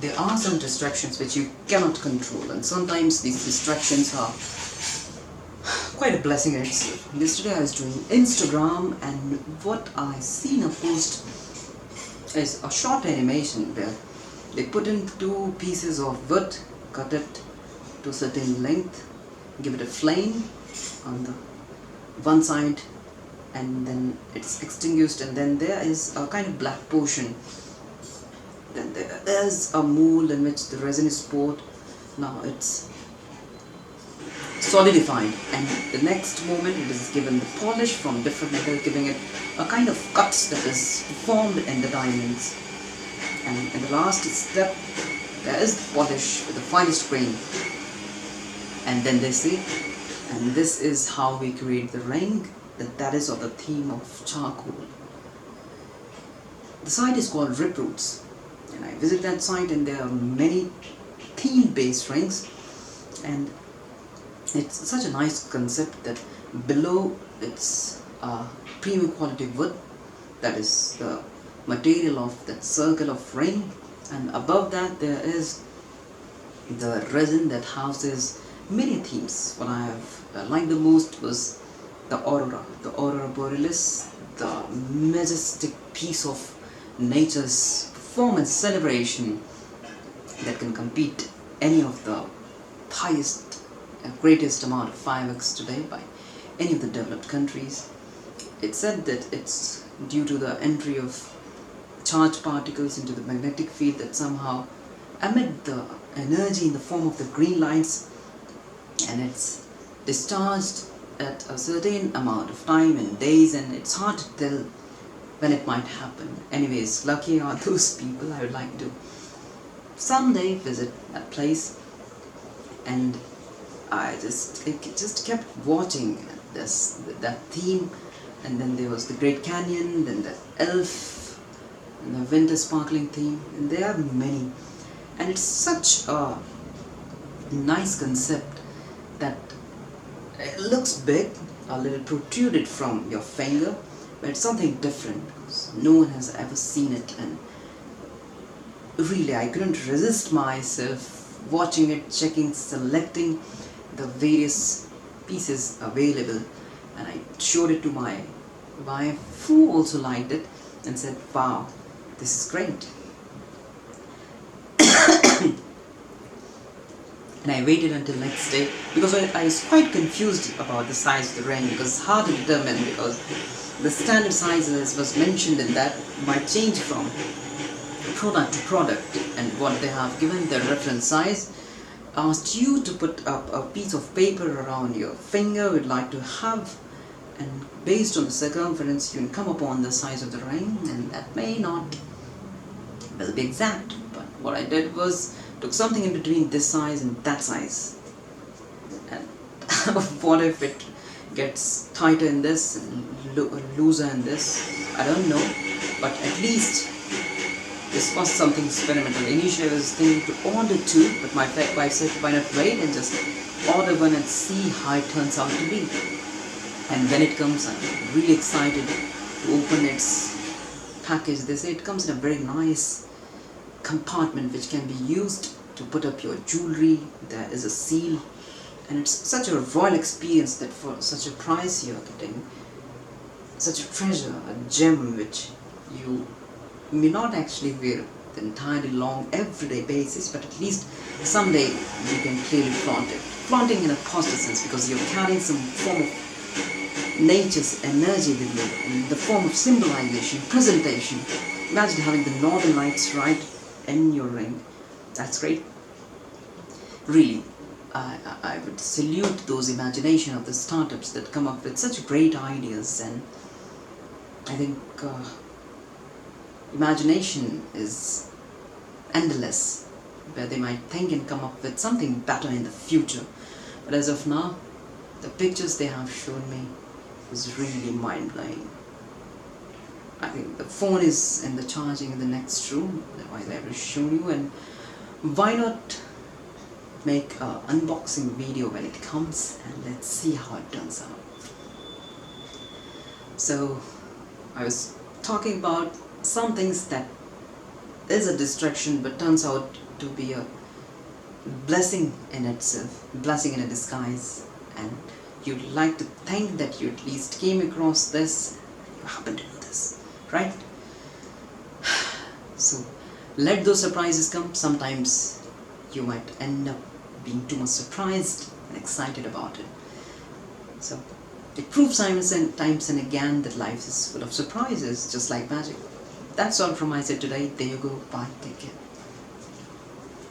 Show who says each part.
Speaker 1: there are some distractions which you cannot control, and sometimes these distractions are quite a blessing in itself. Yesterday I was doing Instagram, and what I seen a post is a short animation where they put in two pieces of wood, cut it to a certain length, give it a flame on the one side, and then it's extinguished, and then there is a kind of black portion. Then there is a mold in which the resin is poured. Now it's solidified, and the next moment it is given the polish from different metal, giving it a kind of cuts that is formed in the diamonds. And in the last step there is the polish with the finest grain, and then they say, and this is how we create the ring, that is of the theme of charcoal. The site is called Rip Roots, and I visit that site, and there are many theme-based rings, and it's such a nice concept that below it's premium quality wood, that is the material of that circle of ring, and above that there is the resin that houses many themes. What I have liked the most was the Aurora Borealis, the majestic piece of nature's performance celebration that can compete any of the highest and greatest amount of fireworks today by any of the developed countries. It's said that it's due to the entry of charged particles into the magnetic field that somehow emit the energy in the form of the green lights, and it's discharged at a certain amount of time and days, and it's hard to tell when it might happen. Anyways, lucky are those people. I would like to someday visit that place, and I just kept watching that theme, and then there was the Great Canyon, then the elf, and the winter sparkling theme, and there are many, and it's such a nice concept that it looks big, a little protruded from your finger, but it's something different because no one has ever seen it, and really I couldn't resist myself watching it, checking, selecting the various pieces available, and I showed it to my wife, who also liked it and said, wow, this is great. And I waited until next day because I was quite confused about the size of the ring, because it's hard to determine, because the standard sizes was mentioned in that might change from product to product, and what they have given the reference size asked you to put up a piece of paper around your finger you'd like to have, and based on the circumference you can come upon the size of the ring, and that may not well be exact, but what I did was took something in between this size and that size, and what if it gets tighter in this and looser in this, I don't know, but at least this was something experimental. Initially I was thinking to order two, but my wife said why not wait and just order one and see how it turns out to be. And when it comes, I'm really excited to open its package. They say it comes in a very nice compartment which can be used to put up your jewelry. There is a seal, and it's such a royal experience that for such a price you're getting such a treasure, a gem which you may not actually wear the entirely long everyday basis, but at least someday you can clearly flaunt it. Flaunting in a positive sense, because you're carrying some form of nature's energy with you in the form of symbolization, presentation. Imagine having the northern lights right in your ring. That's great. Really, I would salute those imagination of the startups that come up with such great ideas, and I think imagination is endless, where they might think and come up with something better in the future. But as of now, the pictures they have shown me is really mind-blowing. I think the phone is in the charging in the next room, otherwise I will show you, and why not make an unboxing video when it comes, and let's see how it turns out. So I was talking about some things that is a distraction but turns out to be a blessing in itself, blessing in a disguise, and you'd like to think that you at least came across this, you happen to know this, right? So let those surprises come. Sometimes you might end up being too much surprised and excited about it. So it proves times and again that life is full of surprises, just like magic. That's all from my side today. There you go. Bye. Take care.